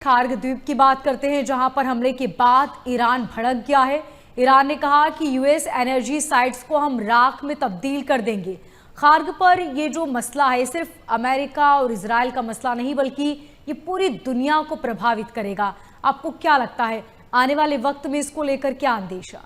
कारगिल द्वीप की बात करते हैं, जहां पर हमले के बाद ईरान भड़क गया है। ईरान ने कहा कि यूएस एनर्जी साइट्स को हम राख में तब्दील कर देंगे। कारगिल पर ये जो मसला है सिर्फ अमेरिका और इजराइल का मसला नहीं, बल्कि ये पूरी दुनिया को प्रभावित करेगा। आपको क्या लगता है, आने वाले वक्त में इसको लेकर क्या अंदेशा?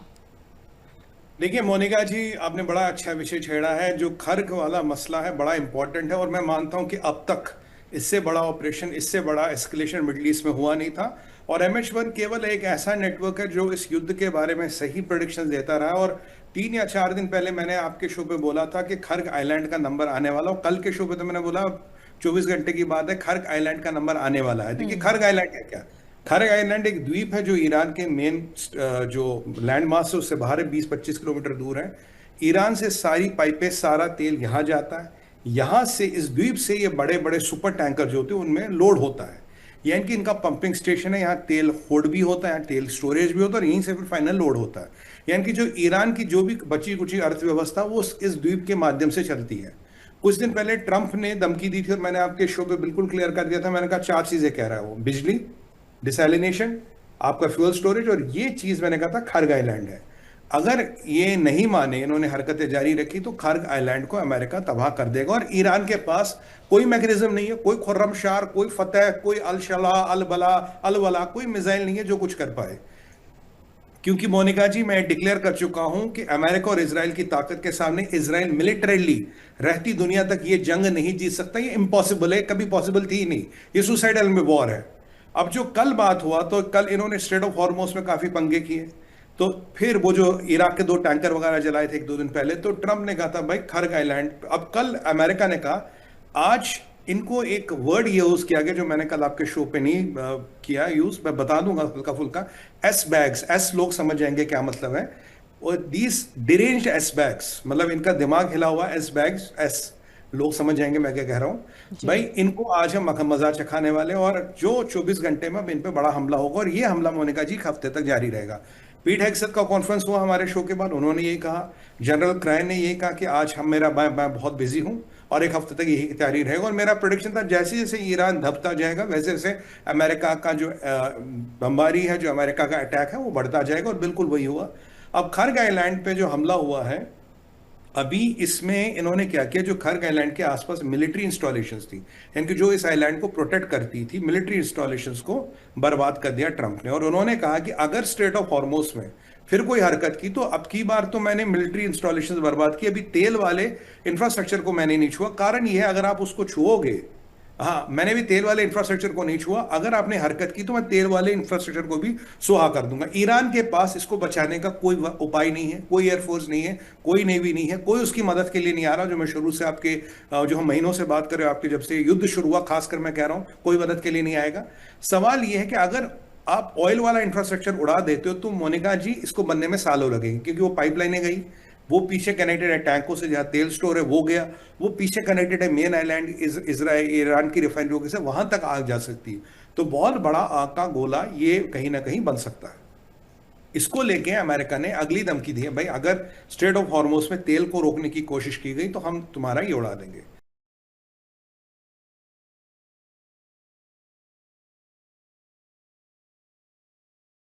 देखिए मोनिका जी, आपने बड़ा अच्छा विषय छेड़ा है। जो खर्ग वाला मसला है बड़ा इंपॉर्टेंट है और मैं मानता हूं कि अब तक इससे बड़ा ऑपरेशन, इससे बड़ा एस्केलेशन मिडिल ईस्ट में हुआ नहीं था। और MH1 केवल एक ऐसा नेटवर्क है जो इस युद्ध के बारे में सही प्रेडिक्शन देता रहा। और 3 या 4 दिन पहले मैंने आपके शो पे बोला था कि खर्ग आइलैंड का नंबर आने वाला, और कल के शो पे तो मैंने बोला 24 घंटे की बात है, खर्ग आइलैंड का नंबर आने वाला है। देखिए खर्ग आइलैंड है क्या? खर्ग आइलैंड एक द्वीप है जो ईरान के मेन जो लैंड मास है उससे बाहर है, 20-25 किलोमीटर दूर है। ईरान से सारी पाइपें, सारा तेल यहाँ जाता है। यहाँ से, इस द्वीप से ये बड़े बड़े सुपर टैंकर जो होते हैं उनमें लोड होता है। यानी कि इनका पंपिंग स्टेशन है, यहाँ तेल होल्ड भी होता है, यहाँ तेल स्टोरेज भी होता है और यहीं से फिर फाइनल लोड होता है। यानी कि जो ईरान की जो भी बची कुची अर्थव्यवस्था वो इस द्वीप के माध्यम से चलती है। कुछ दिन पहले ट्रंप ने धमकी दी थी और मैंने आपके शो पे बिल्कुल क्लियर कर दिया था। मैंने कहा 4 चीजें कह रहा है वो: बिजली, डिसैलिनेशन, आपका फ्यूल स्टोरेज, और ये चीज मैंने कहा था खर्ग आइलैंड है। अगर ये नहीं माने, इन्होंने हरकतें जारी रखी, तो खर्ग आइलैंड को अमेरिका तबाह कर देगा। और ईरान के पास कोई मैकेनिज्म नहीं है, कोई खुर्रमशार, कोई फतेह, कोई अलशला, अलबला, अलवला, कोई मिसाइल नहीं है जो कुछ कर पाए। क्योंकि मोनिका जी, मैं डिक्लेयर कर चुका हूं कि अमेरिका और इजराइल की ताकत के सामने इजराइल मिलिटरीली रहती दुनिया तक ये जंग नहीं जीत सकता। ये इम्पॉसिबल है, कभी पॉसिबल थी ही नहीं। ये सुसाइडल में वॉर है। अब जो कल बात हुआ, तो कल इन्होंने स्ट्रेट ऑफ हॉर्मुज में काफी पंगे किए। तो फिर वो जो इराक के 2 टैंकर वगैरह जलाए थे 1-2 दिन पहले, तो ट्रंप ने कहा था भाई खर्ग आइलैंड। अब कल अमेरिका ने कहा, आज इनको एक वर्ड यूज किया गया जो मैंने कल आपके शो पे नहीं किया यूज, मैं बता दूंगा हल्का फुल्का। एस बैग्स, एस लोग समझ जाएंगे क्या मतलब है। और दीज डिरेंज्ड एस बैग्स, मतलब इनका दिमाग हिला हुआ एस बैग्स, एस लोग समझ जाएंगे मैं क्या कह रहा हूं भाई। इनको आज हम मजा चखाने वाले, और जो 24 घंटे में अब इन पे बड़ा हमला होगा। और ये हमला मोनिका जी एक हफ्ते तक जारी रहेगा। पीट हेगसेथ का कॉन्फ्रेंस हुआ हमारे शो के बाद, उन्होंने यही कहा। जनरल क्राइन ने यही कहा कि आज हम मैं बहुत बिजी हूं और एक हफ्ते तक यही जारी रहेगा। और मेरा प्रेडिक्शन था जैसे जैसे ईरान दबता जाएगा वैसे वैसे अमेरिका का जो बमबारी है, जो अमेरिका का अटैक है, वो बढ़ता जाएगा। और बिल्कुल वही हुआ। अब खर्ग आइलैंड पे जो हमला हुआ है, अभी इसमें इन्होंने क्या किया, जो खर्ग आइलैंड के आसपास मिलिट्री इंस्टॉलेशंस थी, यानी कि जो इस आइलैंड को प्रोटेक्ट करती थी, मिलिट्री इंस्टॉलेशंस को बर्बाद कर दिया ट्रंप ने। और उन्होंने कहा कि अगर स्ट्रेट ऑफ हॉर्मुज में फिर कोई हरकत की, तो अब की बार तो मैंने मिलिट्री इंस्टॉलेशंस बर्बाद की, अभी तेल वाले इंफ्रास्ट्रक्चर को मैंने नहीं छुआ। कारण यह है, अगर आप उसको छुओगे, हाँ, मैंने भी तेल वाले इंफ्रास्ट्रक्चर को नहीं छुआ, अगर आपने हरकत की तो मैं तेल वाले इंफ्रास्ट्रक्चर को भी सुहा कर दूंगा। ईरान के पास इसको बचाने का कोई उपाय नहीं है, कोई एयरफोर्स नहीं है, कोई नेवी नहीं है, कोई उसकी मदद के लिए नहीं आ रहा। जो मैं शुरू से आपके जो हम महीनों से बात कर रहे हो, आपके जब से युद्ध शुरू हुआ, खासकर मैं कह रहा हूं, कोई मदद के लिए नहीं आएगा। सवाल यह है कि अगर आप ऑयल वाला इंफ्रास्ट्रक्चर उड़ा देते हो तो मोनिका जी इसको बनने में सालों लगेंगे, क्योंकि वो पाइपलाइनें गई, वो पीछे कनेक्टेड है टैंकों से, जहां तेल स्टोर है वो गया, वो पीछे कनेक्टेड है मेन आइलैंड इजराइल, ईरान की रिफाइनरी से, वहां तक आग जा सकती है। तो बहुत बड़ा आग का गोला ये कहीं ना कहीं बन सकता है। इसको लेके अमेरिका ने अगली धमकी दी है, भाई अगर स्ट्रेट ऑफ हॉर्मुज में तेल को रोकने की कोशिश की गई तो हम तुम्हारा ये उड़ा देंगे।